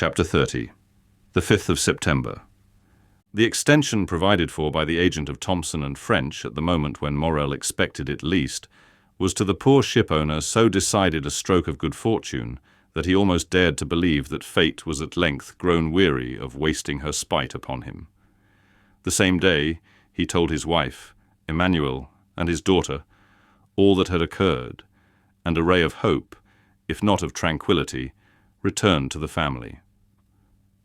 Chapter 30. The 5th of September. The extension provided for by the agent of Thomson and French at the moment when Morrel expected it least was to the poor shipowner so decided a stroke of good fortune that he almost dared to believe that fate was at length grown weary of wasting her spite upon him. The same day he told his wife, Emmanuel, and his daughter all that had occurred, and a ray of hope, if not of tranquillity, returned to the family.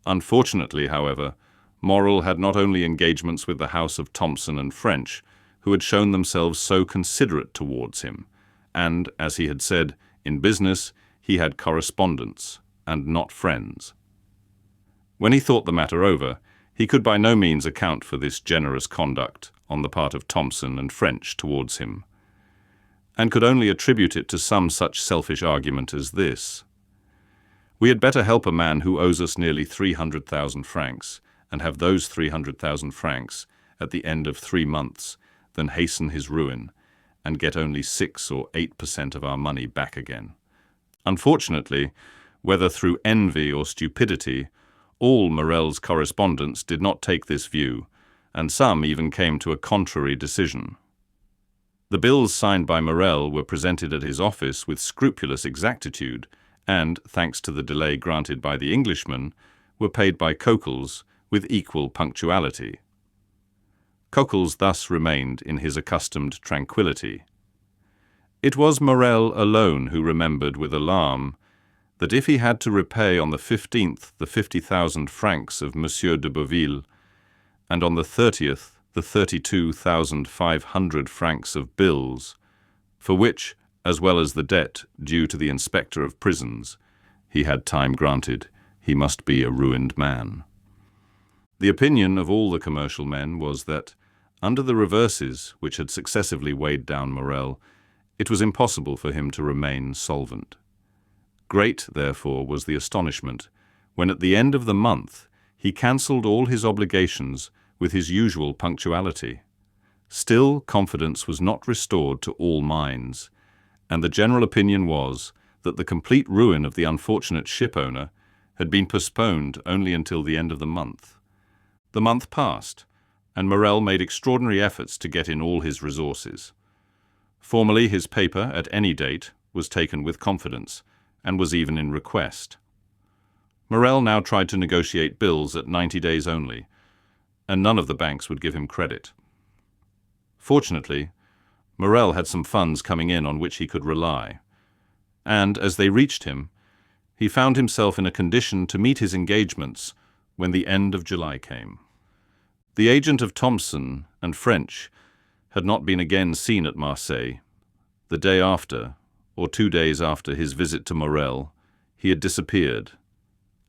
Unfortunately, however, Morrel had not only engagements with the house of Thomson and French, who had shown themselves so considerate towards him, and, as he had said, in business he had correspondents, and not friends. When he thought the matter over, he could by no means account for this generous conduct on the part of Thomson and French towards him, and could only attribute it to some such selfish argument as this: "We had better help a man who owes us nearly 300,000 francs, and have those 300,000 francs at the end of 3 months, than hasten his ruin, and get only 6 or 8% of our money back again." Unfortunately, whether through envy or stupidity, all Morrel's correspondents did not take this view, and some even came to a contrary decision. The bills signed by Morrel were presented at his office with scrupulous exactitude, and, thanks to the delay granted by the Englishman, were paid by Coquels with equal punctuality. Coquels thus remained in his accustomed tranquillity. It was Morrel alone who remembered with alarm that if he had to repay on the 15th the 50,000 francs of Monsieur de Beauville, and on the 30th the 32,500 francs of bills, for which, as well as the debt due to the inspector of prisons, he had time granted, he must be a ruined man. The opinion of all the commercial men was that, under the reverses which had successively weighed down Morrel, it was impossible for him to remain solvent. Great, therefore, was the astonishment when at the end of the month he cancelled all his obligations with his usual punctuality. Still, confidence was not restored to all minds, and the general opinion was that the complete ruin of the unfortunate shipowner had been postponed only until the end of the month. The month passed, and Morrel made extraordinary efforts to get in all his resources. Formerly his paper, at any date, was taken with confidence, and was even in request. Morrel now tried to negotiate bills at 90 days only, and none of the banks would give him credit. Fortunately, Morrel had some funds coming in on which he could rely, and, as they reached him, he found himself in a condition to meet his engagements when the end of July came. The agent of Thomson and French had not been again seen at Marseille. The day after, or 2 days after his visit to Morrel, he had disappeared,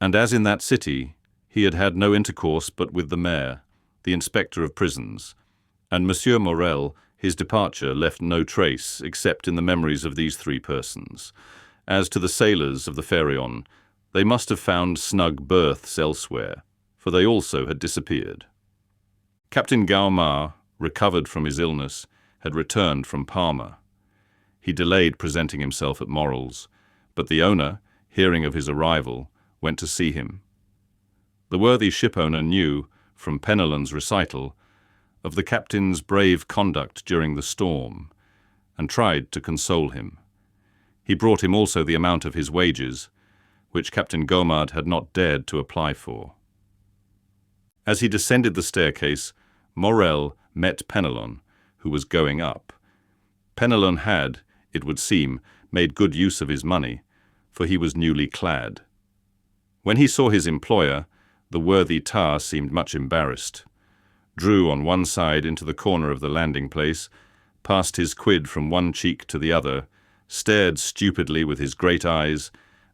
and as in that city he had had no intercourse but with the mayor, the inspector of prisons, and Monsieur Morrel, his departure left no trace except in the memories of these 3 persons. As to the sailors of the Pharaon, they must have found snug berths elsewhere, for they also had disappeared. Captain Gaumard, recovered from his illness, had returned from Parma. He delayed presenting himself at Morrel's, but the owner, hearing of his arrival, went to see him. The worthy shipowner knew, from Penelon's recital, of the captain's brave conduct during the storm, and tried to console him. He brought him also the amount of his wages, which Captain Gaumard had not dared to apply for. As he descended the staircase, Morrel met Penelon, who was going up. Penelon had, it would seem, made good use of his money, for he was newly clad. When he saw his employer, the worthy tar seemed much embarrassed, drew on one side into the corner of the landing place, passed his quid from one cheek to the other, stared stupidly with his great eyes,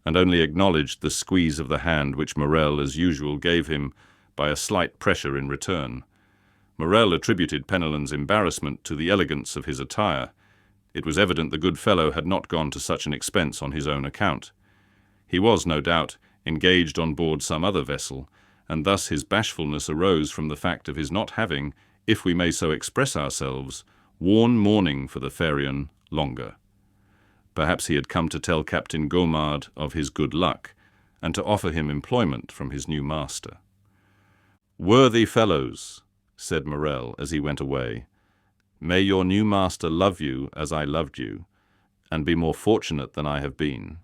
and only acknowledged the squeeze of the hand which Morrel, as usual, gave him by a slight pressure in return. Morrel attributed Penelon's embarrassment to the elegance of his attire. It was evident the good fellow had not gone to such an expense on his own account. He was, no doubt, engaged on board some other vessel, and thus his bashfulness arose from the fact of his not having, if we may so express ourselves, worn mourning for the Pharaon longer. Perhaps he had come to tell Captain Gaumard of his good luck, and to offer him employment from his new master. "Worthy fellows," said Morrel as he went away, "may your new master love you as I loved you, and be more fortunate than I have been."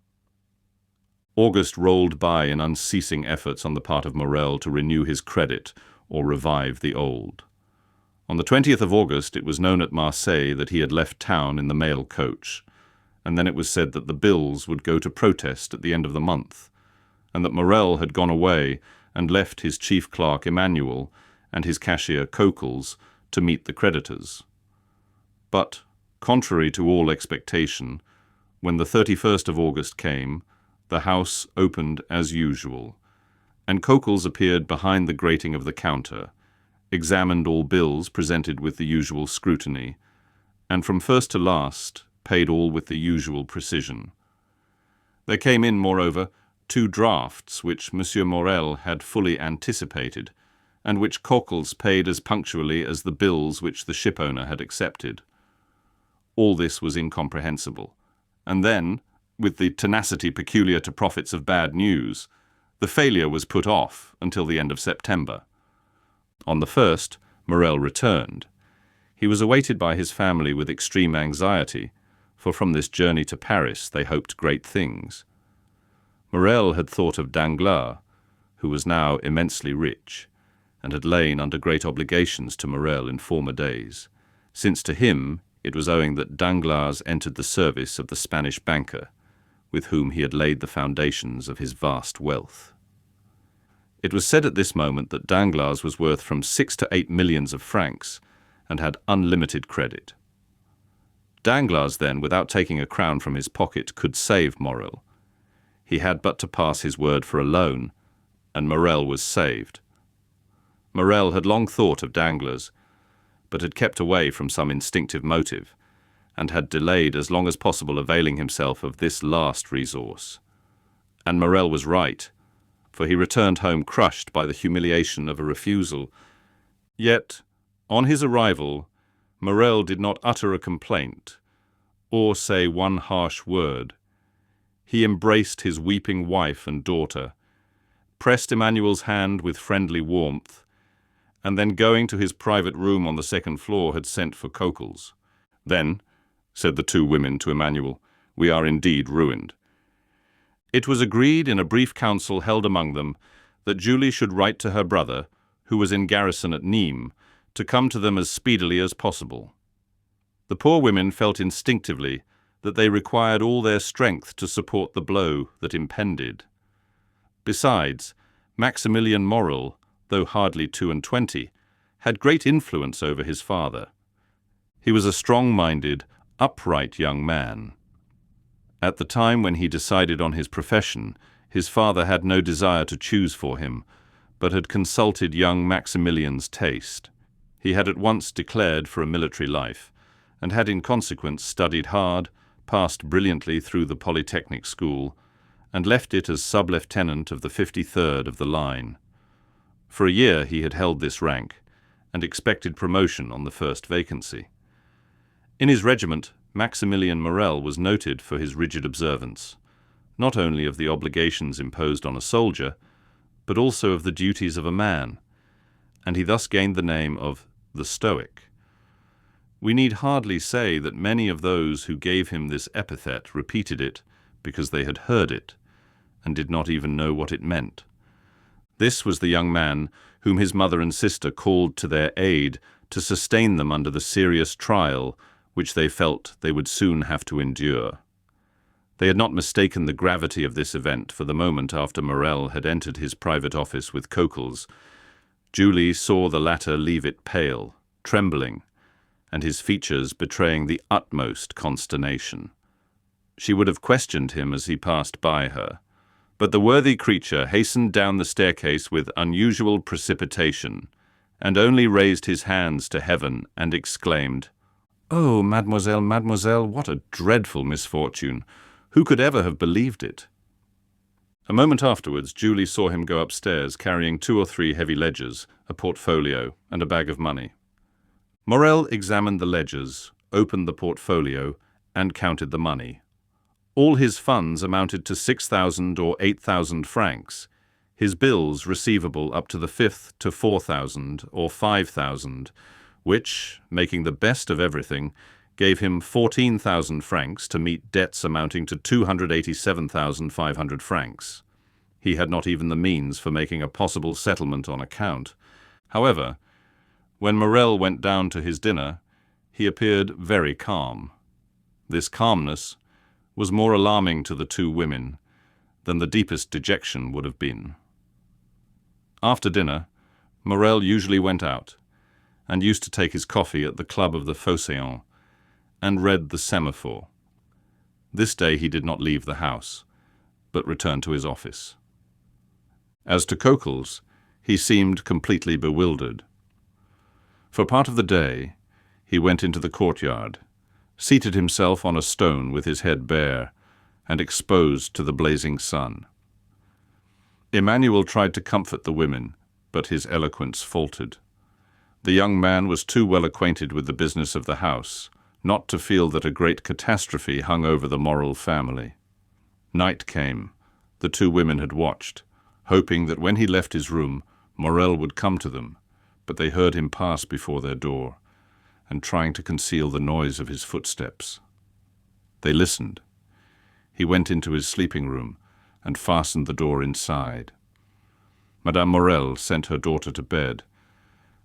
August rolled by in unceasing efforts on the part of Morrel to renew his credit or revive the old. On the 20th of August it was known at Marseille that he had left town in the mail coach, and then it was said that the bills would go to protest at the end of the month, and that Morrel had gone away and left his chief clerk Emmanuel and his cashier Coquels to meet the creditors. But, contrary to all expectation, when the 31st of August came, the house opened as usual, and Coquels appeared behind the grating of the counter, examined all bills presented with the usual scrutiny, and from first to last paid all with the usual precision. There came in, moreover, 2 drafts which M. Morrel had fully anticipated, and which Coquels paid as punctually as the bills which the shipowner had accepted. All this was incomprehensible, and then, with the tenacity peculiar to prophets of bad news, the failure was put off until the end of September. On the 1st, Morrel returned. He was awaited by his family with extreme anxiety, for from this journey to Paris they hoped great things. Morrel had thought of Danglars, who was now immensely rich, and had lain under great obligations to Morrel in former days, since to him it was owing that Danglars entered the service of the Spanish banker, with whom he had laid the foundations of his vast wealth. It was said at this moment that Danglars was worth from 6 to 8 millions of francs, and had unlimited credit. Danglars then, without taking a crown from his pocket, could save Morrel. He had but to pass his word for a loan, and Morrel was saved. Morrel had long thought of Danglars, but had kept away from some instinctive motive, and had delayed as long as possible availing himself of this last resource. And Morrel was right, for he returned home crushed by the humiliation of a refusal. Yet, on his arrival, Morrel did not utter a complaint, or say one harsh word. He embraced his weeping wife and daughter, pressed Emmanuel's hand with friendly warmth, and then going to his private room on the 2nd floor had sent for Coquels. "Then," said the 2 women to Emmanuel, "we are indeed ruined." It was agreed in a brief council held among them that Julie should write to her brother, who was in garrison at Nîmes, to come to them as speedily as possible. The poor women felt instinctively that they required all their strength to support the blow that impended. Besides, Maximilian Morrel, though hardly 22, had great influence over his father. He was a strong-minded, upright young man. At the time when he decided on his profession, his father had no desire to choose for him, but had consulted young Maximilian's taste. He had at once declared for a military life, and had in consequence studied hard, passed brilliantly through the Polytechnic School, and left it as sub-lieutenant of the 53rd of the line. For a year he had held this rank, and expected promotion on the first vacancy. In his regiment, Maximilian Morrel was noted for his rigid observance, not only of the obligations imposed on a soldier, but also of the duties of a man, and he thus gained the name of the Stoic. We need hardly say that many of those who gave him this epithet repeated it because they had heard it, and did not even know what it meant. This was the young man whom his mother and sister called to their aid to sustain them under the serious trial which they felt they would soon have to endure. They had not mistaken the gravity of this event, for the moment after Morrel had entered his private office with Coquels, Julie saw the latter leave it pale, trembling, and his features betraying the utmost consternation. She would have questioned him as he passed by her, but the worthy creature hastened down the staircase with unusual precipitation, and only raised his hands to heaven and exclaimed, "Oh, mademoiselle, mademoiselle, what a dreadful misfortune! Who could ever have believed it?" A moment afterwards, Julie saw him go upstairs carrying 2 or 3 heavy ledgers, a portfolio, and a bag of money. Morrel examined the ledgers, opened the portfolio, and counted the money. All his funds amounted to 6,000 or 8,000 francs, his bills receivable up to the fifth to 4,000 or 5,000, which, making the best of everything, gave him 14,000 francs to meet debts amounting to 287,500 francs. He had not even the means for making a possible settlement on account. However, when Morrel went down to his dinner, he appeared very calm. This calmness was more alarming to the two women than the deepest dejection would have been. After dinner, Morrel usually went out, and used to take his coffee at the club of the Phocéens, and read the Semaphore. This day he did not leave the house, but returned to his office. As to Coquel's, he seemed completely bewildered. For part of the day, he went into the courtyard, seated himself on a stone with his head bare and exposed to the blazing sun. Emmanuel tried to comfort the women, but his eloquence faltered. The young man was too well acquainted with the business of the house not to feel that a great catastrophe hung over the Morrel family. Night came. The two women had watched, hoping that when he left his room, Morrel would come to them, but they heard him pass before their door, and trying to conceal the noise of his footsteps. They listened. He went into his sleeping room and fastened the door inside. Madame Morrel sent her daughter to bed,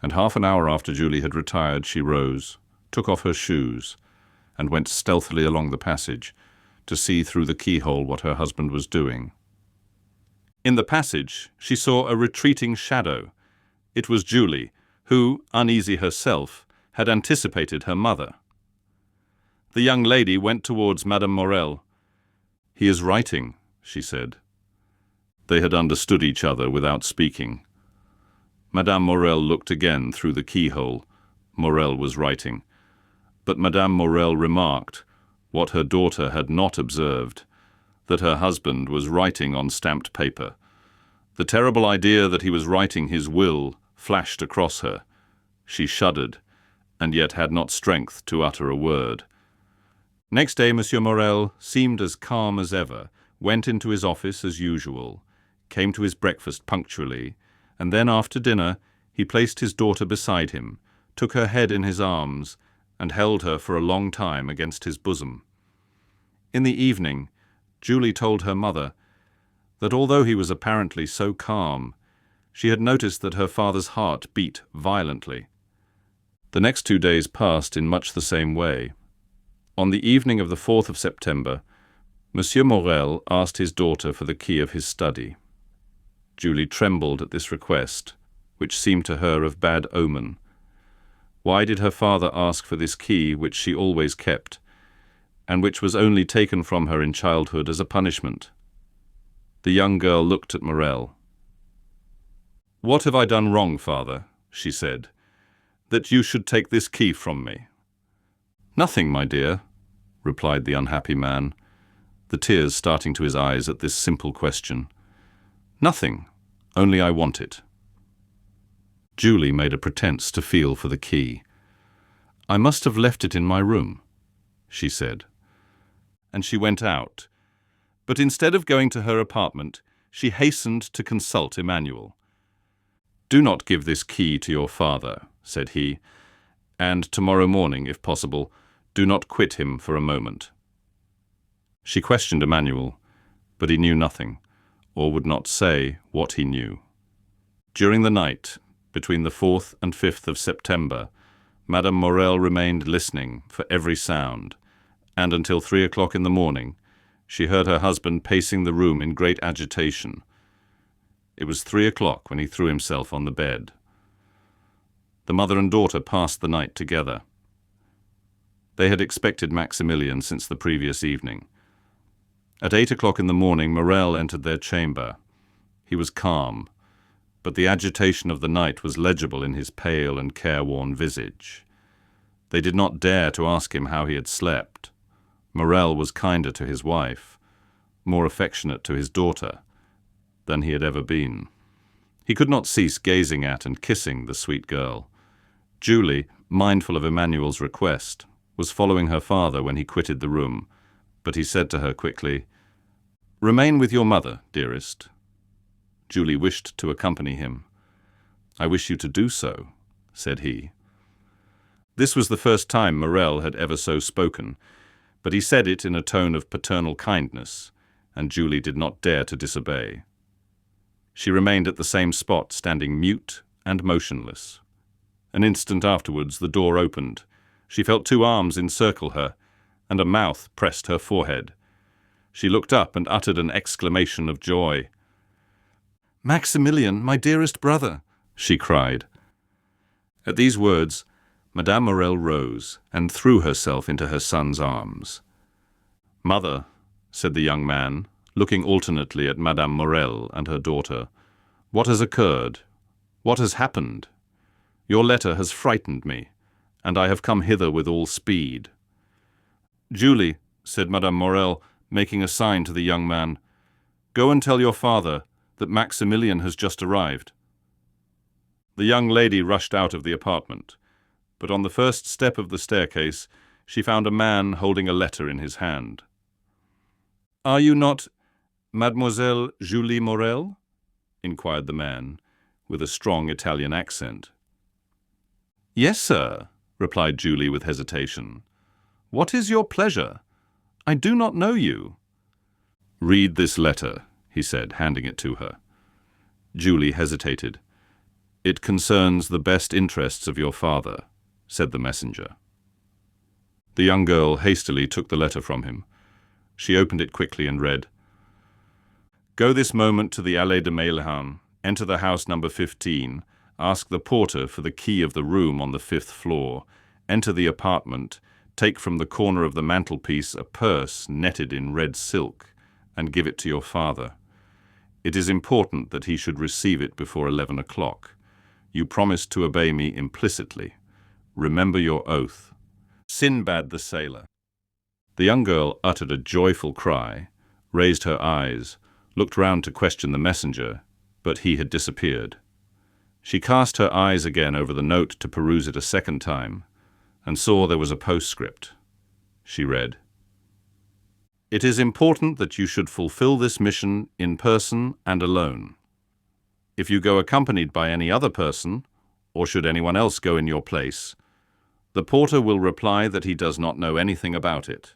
and half an hour after Julie had retired, she rose, took off her shoes, and went stealthily along the passage to see through the keyhole what her husband was doing. In the passage, she saw a retreating shadow. It was Julie, who, uneasy herself, had anticipated her mother. The young lady went towards Madame Morrel. "He is writing," she said. They had understood each other without speaking. Madame Morrel looked again through the keyhole. Morrel was writing. But Madame Morrel remarked, what her daughter had not observed, that her husband was writing on stamped paper. The terrible idea that he was writing his will flashed across her. She shuddered, and yet had not strength to utter a word. Next day Monsieur Morrel seemed as calm as ever, went into his office as usual, came to his breakfast punctually, and then after dinner he placed his daughter beside him, took her head in his arms, and held her for a long time against his bosom. In the evening, Julie told her mother that although he was apparently so calm, she had noticed that her father's heart beat violently. The next 2 days passed in much the same way. On the evening of the 4th of September, Monsieur Morrel asked his daughter for the key of his study. Julie trembled at this request, which seemed to her of bad omen. Why did her father ask for this key which she always kept, and which was only taken from her in childhood as a punishment? The young girl looked at Morrel. "What have I done wrong, father," she said, "that you should take this key from me?" "Nothing, my dear," replied the unhappy man, the tears starting to his eyes at this simple question. "Nothing, only I want it." Julie made a pretense to feel for the key. "I must have left it in my room," she said. And she went out. But instead of going to her apartment, she hastened to consult Emmanuel. "Do not give this key to your father," said he, "and tomorrow morning, if possible, do not quit him for a moment." She questioned Emmanuel, but he knew nothing, or would not say what he knew. During the night, between the 4th and 5th of September, Madame Morrel remained listening for every sound, and until 3 o'clock in the morning, she heard her husband pacing the room in great agitation. It was 3 o'clock when he threw himself on the bed. The mother and daughter passed the night together. They had expected Maximilian since the previous evening. At 8 o'clock in the morning, Morrel entered their chamber. He was calm, but the agitation of the night was legible in his pale and careworn visage. They did not dare to ask him how he had slept. Morrel was kinder to his wife, more affectionate to his daughter, than he had ever been. He could not cease gazing at and kissing the sweet girl. Julie, mindful of Emmanuel's request, was following her father when he quitted the room, but he said to her quickly, "Remain with your mother, dearest." Julie wished to accompany him. "I wish you to do so," said he. This was the first time Morrel had ever so spoken, but he said it in a tone of paternal kindness, and Julie did not dare to disobey. She remained at the same spot, standing mute and motionless. An instant afterwards the door opened. She felt two arms encircle her, and a mouth pressed her forehead. She looked up and uttered an exclamation of joy. "Maximilian, my dearest brother!" she cried. At these words, Madame Morrel rose and threw herself into her son's arms. "Mother," said the young man, looking alternately at Madame Morrel and her daughter, "what has occurred? What has happened? Your letter has frightened me, and I have come hither with all speed." "Julie," said Madame Morrel, making a sign to the young man, "go and tell your father that Maximilian has just arrived." The young lady rushed out of the apartment, but on the first step of the staircase she found a man holding a letter in his hand. "Are you not Mademoiselle Julie Morrel?" inquired the man, with a strong Italian accent. "Yes, sir," replied Julie with hesitation. "What is your pleasure? I do not know you." "Read this letter," he said, handing it to her. Julie hesitated. "It concerns the best interests of your father," said the messenger. The young girl hastily took the letter from him. She opened it quickly and read, "Go this moment to the Allée de Meilhan, enter the house number 15, ask the porter for the key of the room on the 5th floor, enter the apartment, take from the corner of the mantelpiece a purse netted in red silk, and give it to your father. It is important that he should receive it before 11 o'clock. You promised to obey me implicitly. Remember your oath. Sinbad the Sailor." The young girl uttered a joyful cry, raised her eyes, looked round to question the messenger, but he had disappeared. She cast her eyes again over the note to peruse it a second time, and saw there was a postscript. She read, "It is important that you should fulfill this mission in person and alone. If you go accompanied by any other person, or should anyone else go in your place, the porter will reply that he does not know anything about it."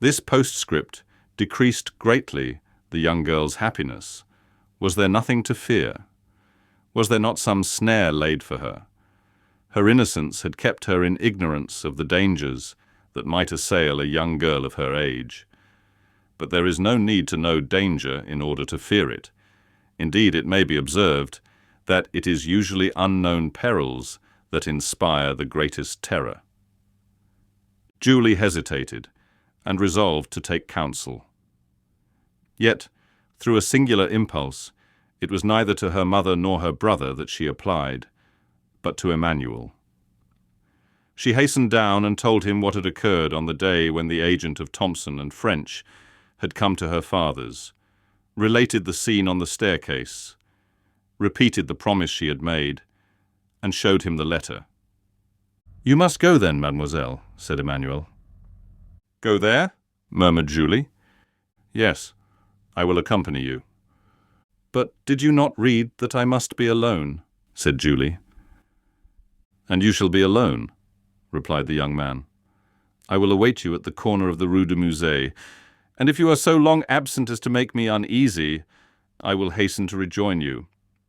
This postscript decreased greatly the young girl's happiness. Was there nothing to fear? Was there not some snare laid for her? Her innocence had kept her in ignorance of the dangers that might assail a young girl of her age. But there is no need to know danger in order to fear it. Indeed, it may be observed that it is usually unknown perils that inspire the greatest terror. Julie hesitated and resolved to take counsel. Yet, through a singular impulse, it was neither to her mother nor her brother that she applied, but to Emmanuel. She hastened down and told him what had occurred on the day when the agent of Thompson and French had come to her father's, related the scene on the staircase, repeated the promise she had made, and showed him the letter. "You must go then, mademoiselle," said Emmanuel. "Go there?" murmured Julie. "Yes, I will accompany you." "But did you not read that I must be alone?" said Julie. "And you shall be alone," replied the young man. "I will await you at the corner of the Rue du Musée, and if you are so long absent as to make me uneasy, I will hasten to rejoin you,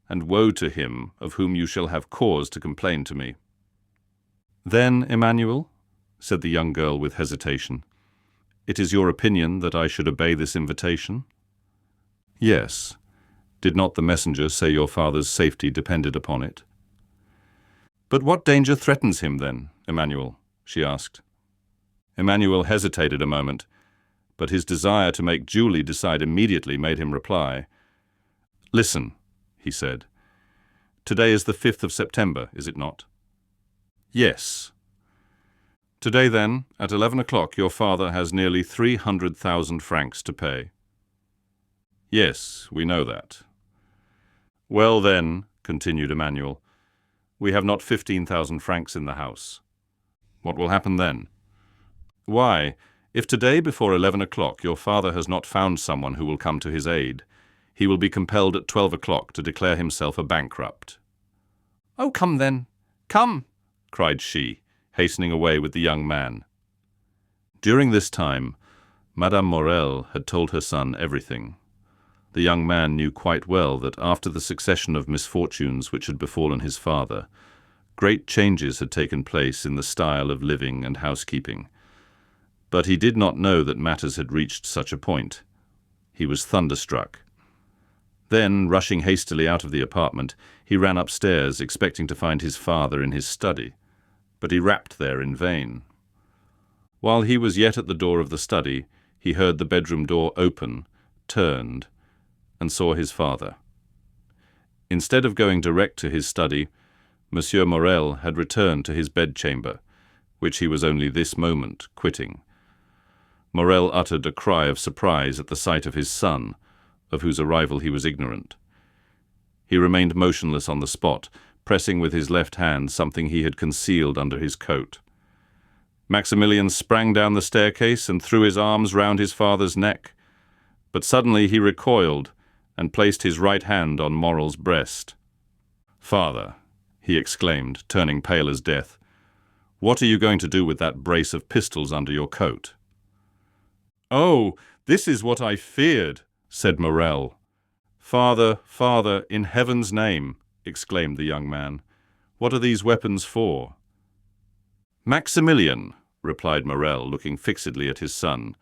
and woe to him of whom you shall have cause to complain to me." "Then, Emmanuel," said the young girl with hesitation, "it is your opinion that I should obey this invitation?" "Yes. Did not the messenger say your father's safety depended upon it?" "But what danger threatens him, then, Emmanuel?" she asked. Emmanuel hesitated a moment, but his desire to make Julie decide immediately made him reply. "Listen," he said. "Today is the 5th of September, is it not?" "Yes." "Today, then, at 11 o'clock, your father has nearly 300,000 francs to pay." "Yes, we know that." "Well, then," continued Emmanuel, "we have not 15,000 francs in the house. What will happen then?" "Why, If today before 11 o'clock your father has not found someone who will come to his aid, he will be compelled at 12 o'clock to declare himself a bankrupt." "Oh, come then, come!" cried she, hastening away with the young man. During this time, Madame Morrel had told her son everything. The young man knew quite well that after the succession of misfortunes which had befallen his father, great changes had taken place in the style of living and housekeeping. But he did not know that matters had reached such a point. He was thunderstruck. Then, rushing hastily out of the apartment, he ran upstairs, expecting to find his father in his study, but he rapped there in vain. While he was yet at the door of the study, he heard the bedroom door open, turned, and saw his father. Instead of going direct to his study, Monsieur Morrel had returned to his bedchamber, which he was only this moment quitting. Morrel uttered a cry of surprise at the sight of his son, of whose arrival he was ignorant. He remained motionless on the spot, pressing with his left hand something he had concealed under his coat. Maximilian sprang down the staircase and threw his arms round his father's neck, but suddenly he recoiled and placed his right hand on Morrel's breast. "Father," he exclaimed, turning pale as death, "what are you going to do with that brace of pistols under your coat?" "Oh, this is what I feared," said Morrel. "Father, father, in heaven's name," exclaimed the young man, "what are these weapons for?" "Maximilian," replied Morrel, looking fixedly at his son,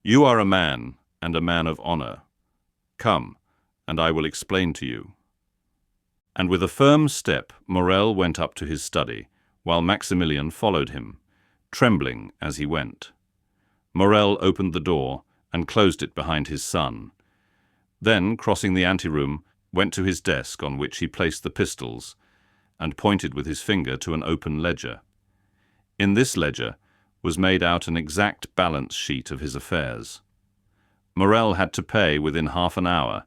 "you are a man, and a man of honor. Come, and I will explain to you." And with a firm step, Morrel went up to his study, while Maximilian followed him, trembling as he went. Morrel opened the door and closed it behind his son. Then, crossing the anteroom, went to his desk on which he placed the pistols, and pointed with his finger to an open ledger. In this ledger was made out an exact balance sheet of his affairs. Morrel had to pay within half an hour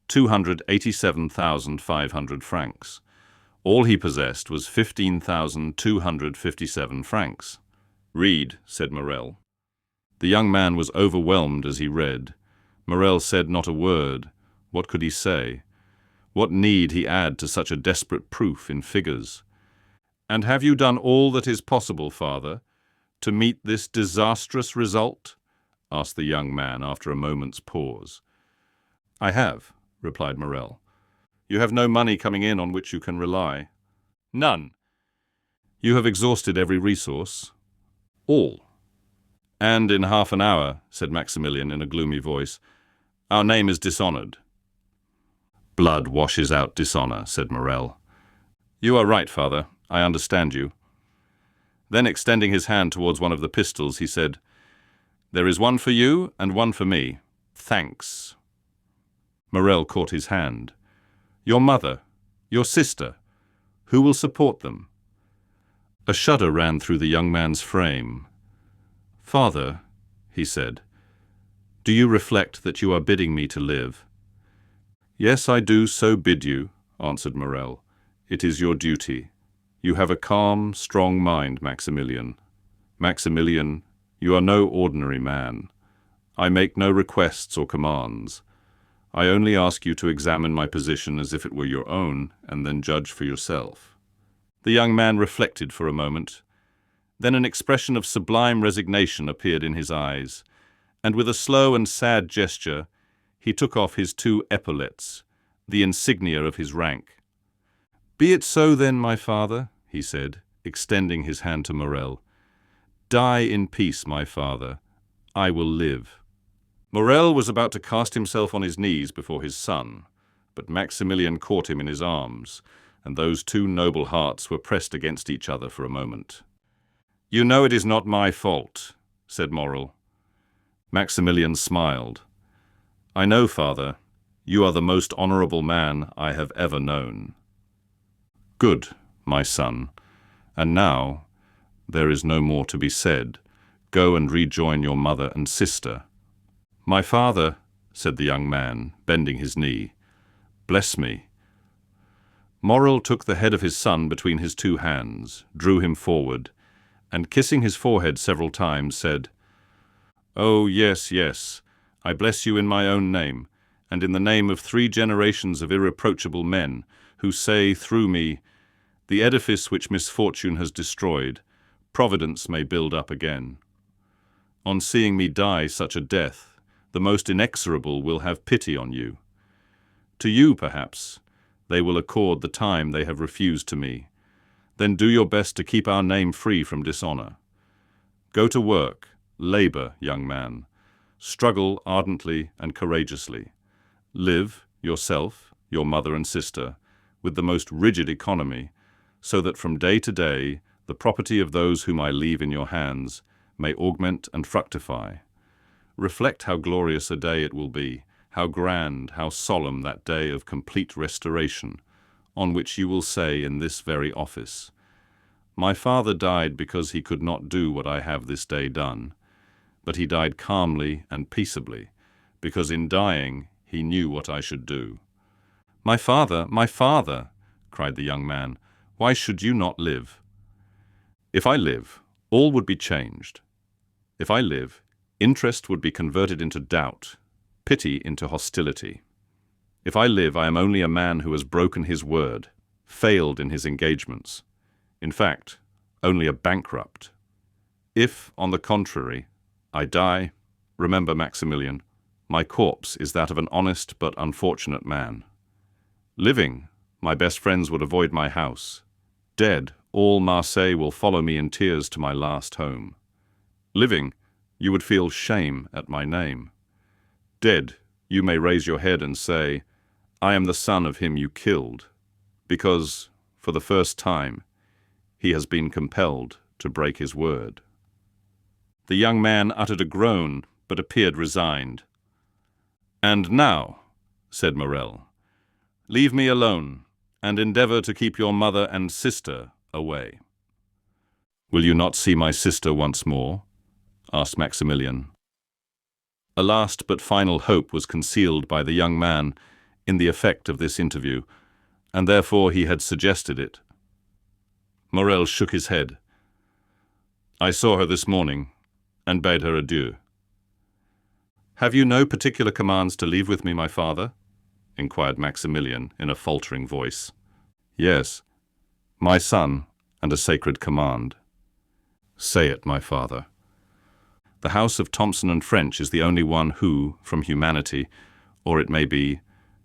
287,500 francs. All he possessed was 15,257 francs. "Read," said Morrel. The young man was overwhelmed as he read. Morrel said not a word. What could he say? What need he add to such a desperate proof in figures? "And have you done all that is possible, father, to meet this disastrous result?" asked the young man after a moment's pause. "I have," replied Morrel. "You have no money coming in on which you can rely?" "None." "You have exhausted every resource?" "All." "And in half an hour," said Maximilian in a gloomy voice, "our name is dishonored." "Blood washes out dishonor," said Morrel. "You are right, father. I understand you." Then, extending his hand towards one of the pistols, he said, "There is one for you and one for me. Thanks." Morrel caught his hand. "Your mother, your sister, who will support them?" A shudder ran through the young man's frame. "Father," he said, "do you reflect that you are bidding me to live?" "Yes, I do so bid you," answered Morrel. "It is your duty. You have a calm, strong mind, Maximilian. Maximilian, you are no ordinary man. I make no requests or commands. I only ask you to examine my position as if it were your own, and then judge for yourself." The young man reflected for a moment. Then an expression of sublime resignation appeared in his eyes, and with a slow and sad gesture, he took off his 2 epaulets, the insignia of his rank. "Be it so then, my father," he said, extending his hand to Morrel. "Die in peace, my father. I will live." Morrel was about to cast himself on his knees before his son, but Maximilian caught him in his arms, and those 2 noble hearts were pressed against each other for a moment. "You know it is not my fault," said Morrel. Maximilian smiled. "I know, father. You are the most honorable man I have ever known." "Good, my son. And now, there is no more to be said. Go and rejoin your mother and sister." "My father," said the young man, bending his knee, "bless me." Morrel took the head of his son between his 2 hands, drew him forward, and kissing his forehead several times, said, Oh, yes, yes. I bless you in my own name, and in the name of 3 generations of irreproachable men, who say through me, the edifice which misfortune has destroyed, Providence may build up again. On seeing me die such a death, the most inexorable will have pity on you. To you, perhaps, they will accord the time they have refused to me. Then do your best to keep our name free from dishonor. Go to work, labor, young man. Struggle ardently and courageously. Live, yourself, your mother and sister, with the most rigid economy, so that from day to day the property of those whom I leave in your hands may augment and fructify. Reflect how glorious a day it will be, how grand, how solemn that day of complete restoration, on which you will say in this very office, my father died because he could not do what I have this day done, but he died calmly and peaceably, because in dying he knew what I should do. My father, cried the young man, why should you not live? If I live, all would be changed. If I live, interest would be converted into doubt, pity into hostility. If I live, I am only a man who has broken his word, failed in his engagements. In fact, only a bankrupt. If, on the contrary, I die, remember, Maximilian, my corpse is that of an honest but unfortunate man. Living, my best friends would avoid my house. Dead, all Marseille will follow me in tears to my last home. Living, you would feel shame at my name. Dead, you may raise your head and say, I am the son of him you killed, because, for the first time, he has been compelled to break his word. The young man uttered a groan, but appeared resigned. And now, said Morrel, leave me alone, and endeavour to keep your mother and sister away. Will you not see my sister once more? Asked Maximilian. A last but final hope was concealed by the young man in the effect of this interview, and therefore he had suggested it. Morrel shook his head. I saw her this morning, and bade her adieu. Have you no particular commands to leave with me, my father? Inquired Maximilian in a faltering voice. Yes, my son, and a sacred command. Say it, my father. The house of Thomson and French is the only one who, from humanity, or it may be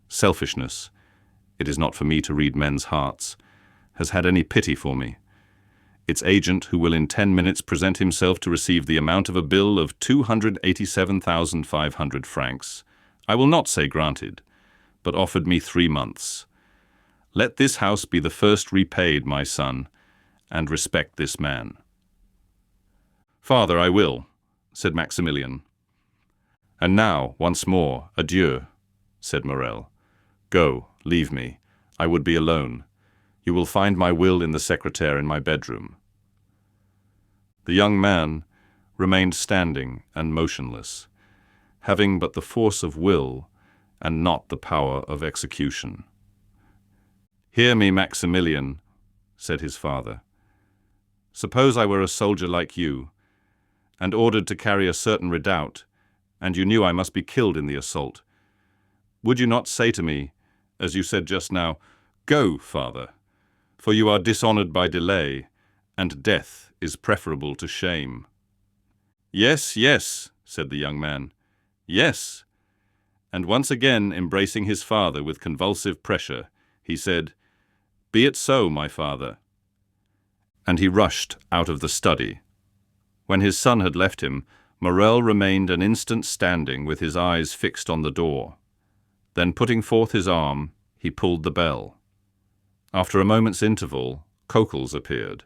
selfishness, it is not for me to read men's hearts, has had any pity for me. Its agent, who will in 10 minutes present himself to receive the amount of a bill of 287,500 francs, I will not say granted, but offered me 3 months. Let this house be the first repaid, my son, and respect this man. Father, I will, said Maximilian. And now, once more, adieu, said Morrel. Go, leave me. I would be alone. You will find my will in the secretaire in my bedroom. The young man remained standing and motionless, having but the force of will and not the power of execution. Hear me, Maximilian, said his father. Suppose I were a soldier like you, and ordered to carry a certain redoubt, and you knew I must be killed in the assault. Would you not say to me, as you said just now, Go, father, for you are dishonored by delay, and death is preferable to shame? Yes, yes, said the young man. Yes. And once again embracing his father with convulsive pressure, he said, Be it so, my father. And he rushed out of the study. When his son had left him, Morrel remained an instant standing with his eyes fixed on the door. Then putting forth his arm, he pulled the bell. After a moment's interval, Coquels appeared.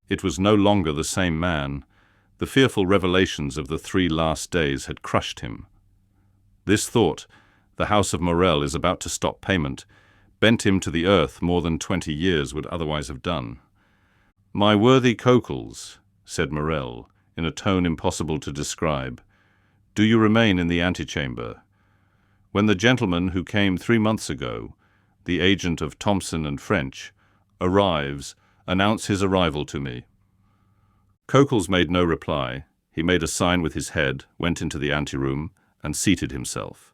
It was no longer the same man. The fearful revelations of the 3 last days had crushed him. This thought, the house of Morrel is about to stop payment, bent him to the earth more than 20 years would otherwise have done. My worthy Coquels, said Morrel, in a tone impossible to describe, do you remain in the antechamber? When the gentleman who came 3 months ago, the agent of Thomson and French, arrives, announce his arrival to me. Coquels made no reply. He made a sign with his head, went into the anteroom, and seated himself.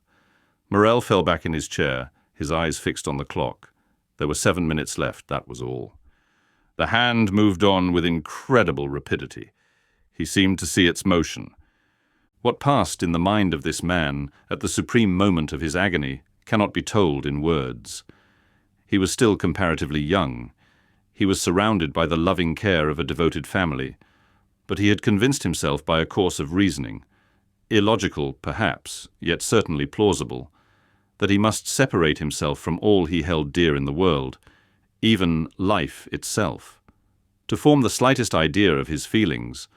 Morrel fell back in his chair, his eyes fixed on the clock. There were 7 minutes left, that was all. The hand moved on with incredible rapidity. He seemed to see its motion. What passed in the mind of this man at the supreme moment of his agony cannot be told in words. He was still comparatively young. He was surrounded by the loving care of a devoted family, but he had convinced himself by a course of reasoning, illogical perhaps, yet certainly plausible, that he must separate himself from all he held dear in the world, even life itself. To form the slightest idea of his feelings,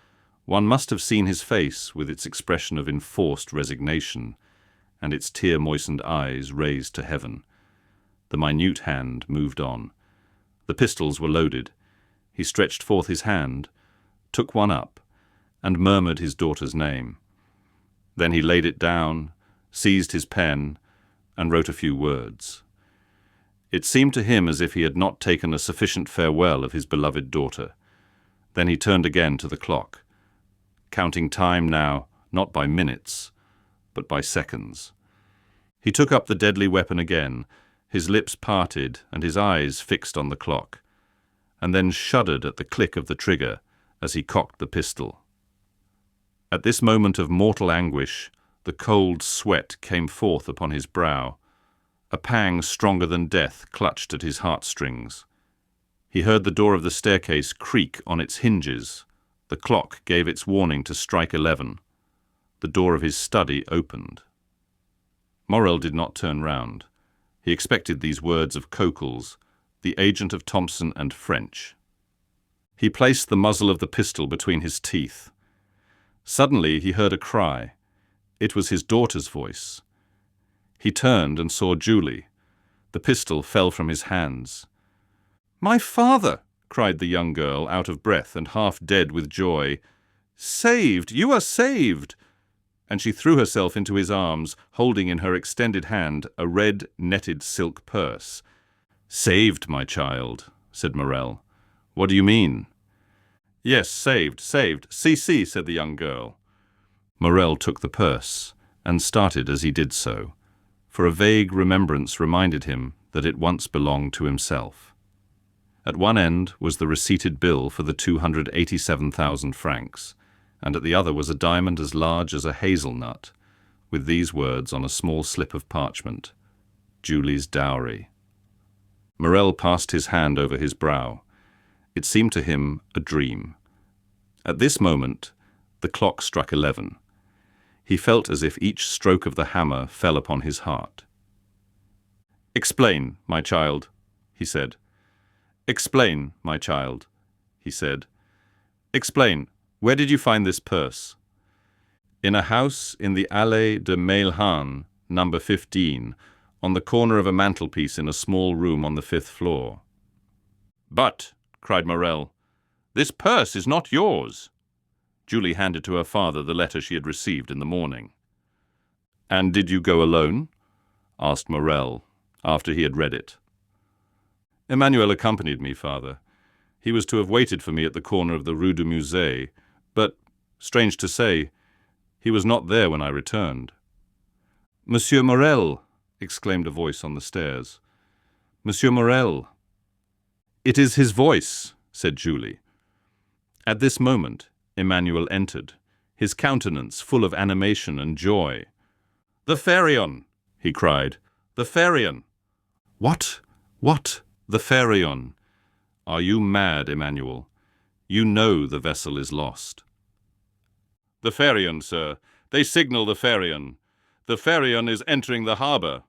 one must have seen his face with its expression of enforced resignation, and its tear-moistened eyes raised to heaven. The minute hand moved on. The pistols were loaded. He stretched forth his hand, took one up, and murmured his daughter's name. Then he laid it down, seized his pen, and wrote a few words. It seemed to him as if he had not taken a sufficient farewell of his beloved daughter. Then he turned again to the clock, counting time now not by minutes, but by seconds. He took up the deadly weapon again, his lips parted and his eyes fixed on the clock, and then shuddered at the click of the trigger as he cocked the pistol. At this moment of mortal anguish, the cold sweat came forth upon his brow. A pang stronger than death clutched at his heartstrings. He heard the door of the staircase creak on its hinges. The clock gave its warning to strike 11. The door of his study opened. Morrel did not turn round. He expected these words of Coquel's, the agent of Thompson and French. He placed the muzzle of the pistol between his teeth. Suddenly he heard a cry. It was his daughter's voice. He turned and saw Julie. The pistol fell from his hands. "My father!" cried the young girl, out of breath and half dead with joy. "Saved! You are saved!" And she threw herself into his arms, holding in her extended hand a red, netted silk purse. "Saved, my child," said Morrel. "What do you mean?" "Yes, saved, saved. See," said the young girl. Morrel took the purse, and started as he did so, for a vague remembrance reminded him that it once belonged to himself. At one end was the receipted bill for the 287,000 francs, and at the other was a diamond as large as a hazelnut, with these words on a small slip of parchment: Julie's dowry. Morrel passed his hand over his brow. It seemed to him a dream. At this moment, the clock struck 11. He felt as if each stroke of the hammer fell upon his heart. "Explain, my child," he said. "Explain, my child," he said. "Explain, where did you find this purse?" "In a house in the Allée de Mailhan, number 15, on the corner of a mantelpiece in a small room on the 5th floor." "But," cried Morrel, "this purse is not yours." Julie handed to her father the letter she had received in the morning. "And did you go alone?" asked Morrel, after he had read it. "Emmanuel accompanied me, father. He was to have waited for me at the corner of the Rue du Musée, but, strange to say, he was not there when I returned." "Monsieur Morrel!" exclaimed a voice on the stairs. "Monsieur Morrel!" "It is his voice," said Julie. At this moment, Emmanuel entered, his countenance full of animation and joy. "The Pharaon!" he cried. "The Pharaon!" "What? What? The Pharaon? Are you mad, Emmanuel? You know the vessel is lost." "The Pharaon, sir. They signal the Pharaon. The Pharaon is entering the harbour."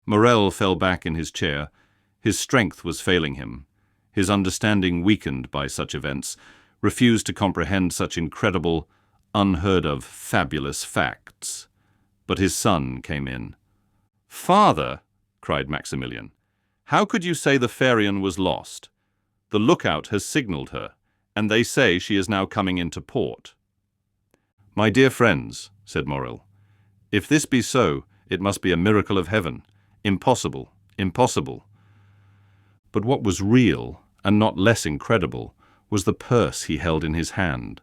Morrel fell back in his chair. His strength was failing him. His understanding, weakened by such events, refused to comprehend such incredible, unheard-of, fabulous facts. But his son came in. "Father!" cried Maximilian. "How could you say the Pharaon was lost? The lookout has signalled her, and they say she is now coming into port." "My dear friends," said Morrel, "if this be so, it must be a miracle of heaven. Impossible, impossible." But what was real, and not less incredible, was the purse he held in his hand,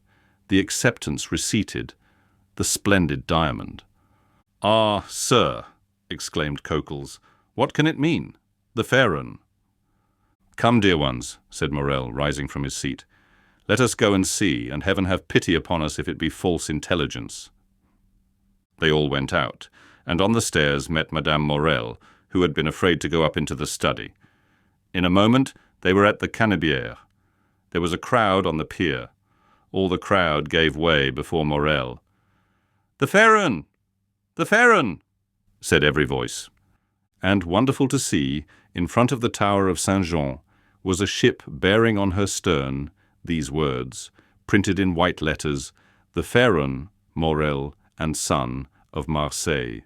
The acceptance receipted, the splendid diamond. "Ah, sir," exclaimed Coquels, "what can it mean? The fair one." "Come, dear ones," said Morrel, rising from his seat. "Let us go and see, and heaven have pity upon us if it be false intelligence." They all went out, and on the stairs met Madame Morrel, who had been afraid to go up into the study. In a moment they were at the Canebière. There was a crowd on the pier. All the crowd gave way before Morrel. "The fair un! The fair un!" said every voice. And, wonderful to see, in front of the tower of Saint-Jean was a ship bearing on her stern these words, printed in white letters, "The fair un, Morrel and son of Marseille."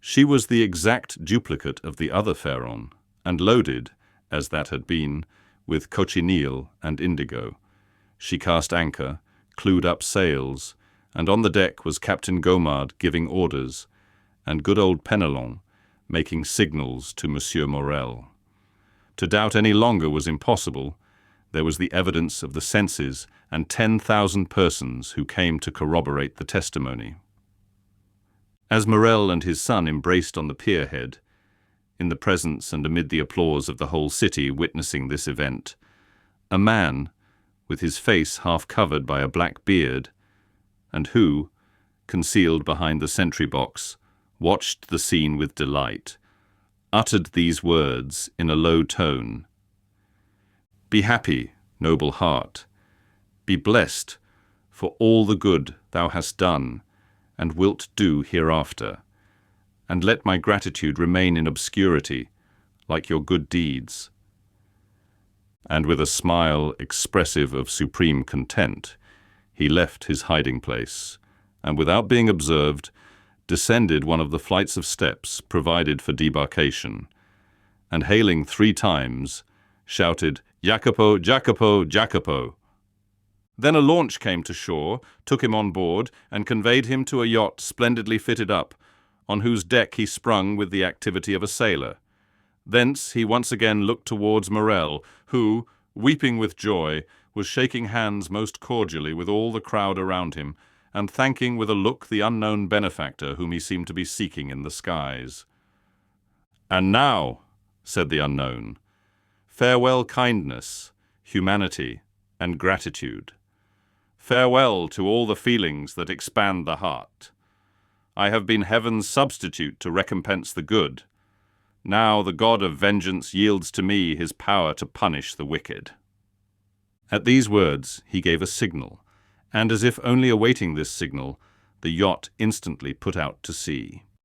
She was the exact duplicate of the other Pharaon, and loaded, as that had been, with cochineal and indigo. She cast anchor, clewed up sails, and on the deck was Captain Gaumard giving orders, and good old Penelon making signals to Monsieur Morrel. To doubt any longer was impossible. There was the evidence of the senses and 10,000 persons who came to corroborate the testimony. As Morrel and his son embraced on the pierhead, in the presence and amid the applause of the whole city witnessing this event, a man, with his face half covered by a black beard, and who, concealed behind the sentry-box, watched the scene with delight, uttered these words in a low tone: "Be happy, noble heart. Be blessed for all the good thou hast done and wilt do hereafter, and let my gratitude remain in obscurity, like your good deeds." And with a smile expressive of supreme content, he left his hiding place, and without being observed, descended one of the flights of steps provided for debarkation, and hailing 3 times, shouted, "Jacopo, Jacopo, Jacopo." Then a launch came to shore, took him on board, and conveyed him to a yacht splendidly fitted up, on whose deck he sprung with the activity of a sailor. Thence he once again looked towards Morrel, who, weeping with joy, was shaking hands most cordially with all the crowd around him, and thanking with a look the unknown benefactor whom he seemed to be seeking in the skies. "And now," said the unknown, "farewell kindness, humanity, and gratitude. Farewell to all the feelings that expand the heart. I have been heaven's substitute to recompense the good. Now the God of vengeance yields to me his power to punish the wicked." At these words he gave a signal, and as if only awaiting this signal, the yacht instantly put out to sea.